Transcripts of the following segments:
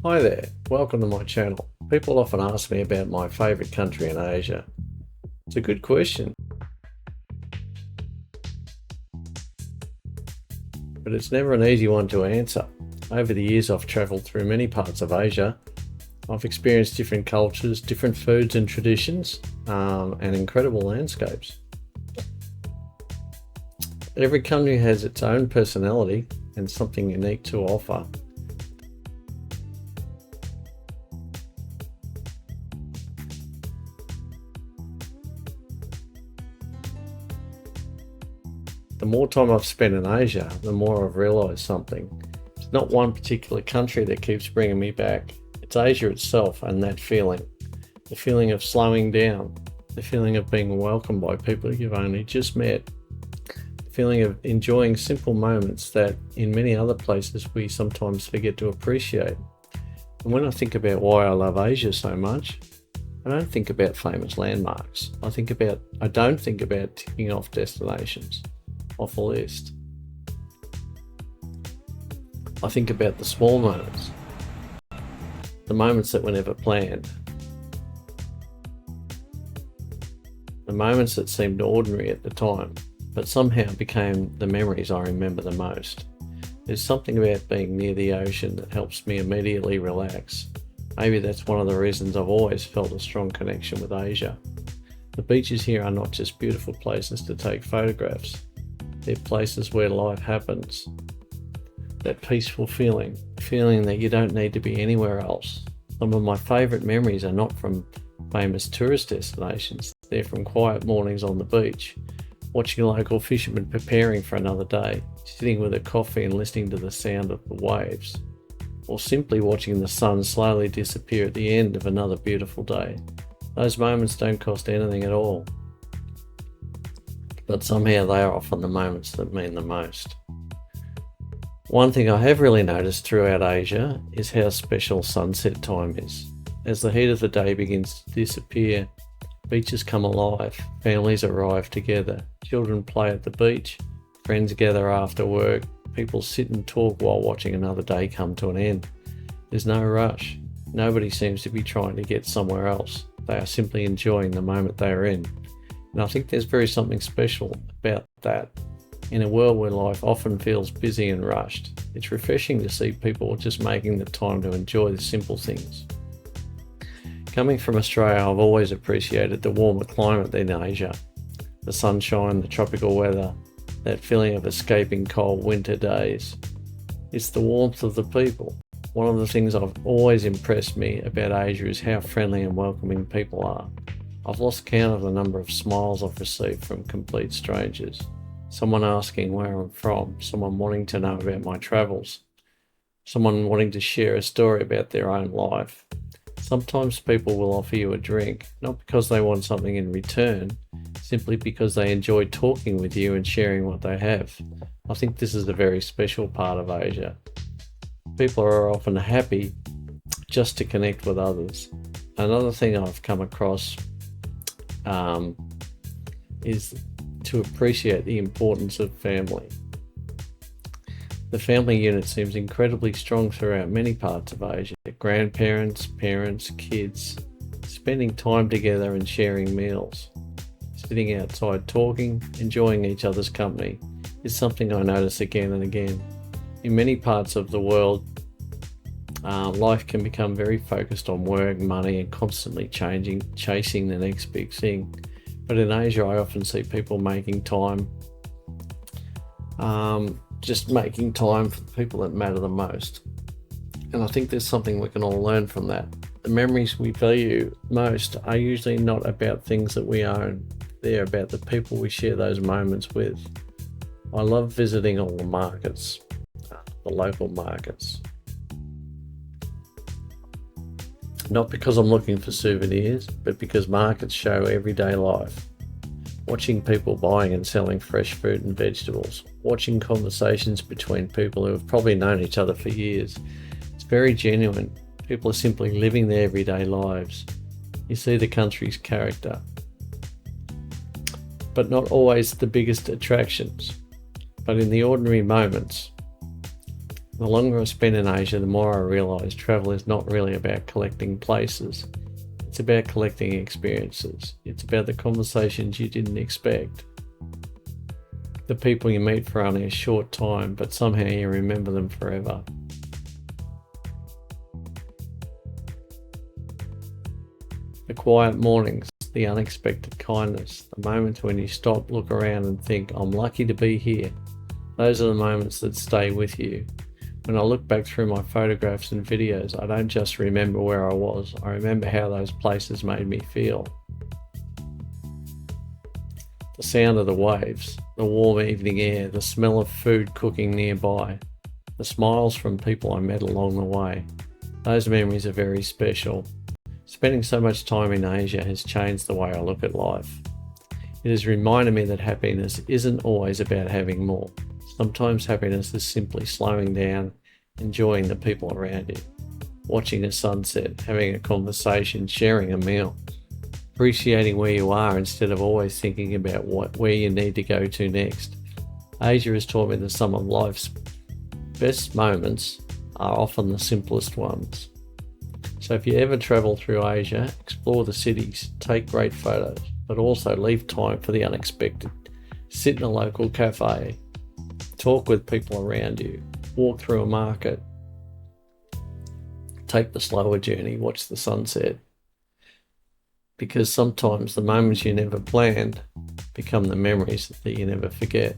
Hi there, welcome to my channel. People often ask me about my favourite country in Asia. It's a good question, but it's never an easy one to answer. Over the years I've travelled through many parts of Asia. I've experienced different cultures, different foods and traditions, and incredible landscapes. Every country has its own personality and something unique to offer. The more time I've spent in Asia, the more I've realised something. It's not one particular country that keeps bringing me back. It's Asia itself and that feeling. The feeling of slowing down. The feeling of being welcomed by people you've only just met. The feeling of enjoying simple moments that in many other places we sometimes forget to appreciate. And when I think about why I love Asia so much, I don't think about famous landmarks. I don't think about ticking off destinations off a list. I think about the small moments, the moments that were never planned, the moments that seemed ordinary at the time, but somehow became the memories I remember the most. There's something about being near the ocean that helps me immediately relax. Maybe that's one of the reasons I've always felt a strong connection with Asia. The beaches here are not just beautiful places to take photographs. They're places where life happens. That peaceful feeling that you don't need to be anywhere else. Some of my favourite memories are not from famous tourist destinations. They're from quiet mornings on the beach, watching local fishermen preparing for another day, sitting with a coffee and listening to the sound of the waves, or simply watching the sun slowly disappear at the end of another beautiful day. Those moments don't cost anything at all, but somehow they are often the moments that mean the most. One thing I have really noticed throughout Asia is how special sunset time is. As the heat of the day begins to disappear, beaches come alive, families arrive together, children play at the beach, friends gather after work, people sit and talk while watching another day come to an end. There's no rush. Nobody seems to be trying to get somewhere else. They are simply enjoying the moment they are in. And I think there's very something special about that. In a world where life often feels busy and rushed, it's refreshing to see people just making the time to enjoy the simple things. Coming from Australia, I've always appreciated the warmer climate in Asia. The sunshine, the tropical weather, that feeling of escaping cold winter days. It's the warmth of the people. One of the things I've always impressed me about Asia is how friendly and welcoming people are. I've lost count of the number of smiles I've received from complete strangers. Someone asking where I'm from, someone wanting to know about my travels, someone wanting to share a story about their own life. Sometimes people will offer you a drink, not because they want something in return, simply because they enjoy talking with you and sharing what they have. I think this is a very special part of Asia. People are often happy just to connect with others. Another thing I've come across is to appreciate the importance of family. The family unit seems incredibly strong throughout many parts of Asia. Grandparents, parents, kids, spending time together and sharing meals, sitting outside talking, enjoying each other's company is something I notice again and again. In many parts of the world, life can become very focused on work, money, and constantly chasing the next big thing. But in Asia, I often see people making time, just making time for the people that matter the most. And I think there's something we can all learn from that. The memories we value most are usually not about things that we own. They're about the people we share those moments with. I love visiting all the markets, the local markets. Not because I'm looking for souvenirs, but because markets show everyday life. Watching people buying and selling fresh fruit and vegetables. Watching conversations between people who have probably known each other for years. It's very genuine. People are simply living their everyday lives. You see the country's character, but not always the biggest attractions. But in the ordinary moments, The longer I spend in Asia, the more I realise travel is not really about collecting places. It's about collecting experiences. It's about the conversations you didn't expect. The people you meet for only a short time, but somehow you remember them forever. The quiet mornings, the unexpected kindness, the moments when you stop, look around and think, I'm lucky to be here. Those are the moments that stay with you. When I look back through my photographs and videos, I don't just remember where I was, I remember how those places made me feel. The sound of the waves, the warm evening air, the smell of food cooking nearby, the smiles from people I met along the way. Those memories are very special. Spending so much time in Asia has changed the way I look at life. It has reminded me that happiness isn't always about having more. Sometimes happiness is simply slowing down, enjoying the people around you, watching a sunset, having a conversation, sharing a meal, appreciating where you are instead of always thinking about where you need to go to next. Asia has taught me that some of life's best moments are often the simplest ones. So if you ever travel through Asia, explore the cities, take great photos, but also leave time for the unexpected. Sit in a local cafe, talk with people around you, walk through a market, take the slower journey, watch the sunset. Because sometimes the moments you never planned become the memories that you never forget.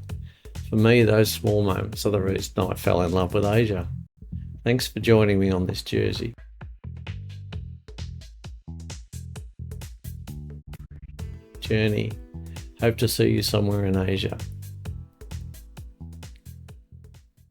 For me, those small moments are the reason I fell in love with Asia. Thanks for joining me on this journey. Hope to see you somewhere in Asia.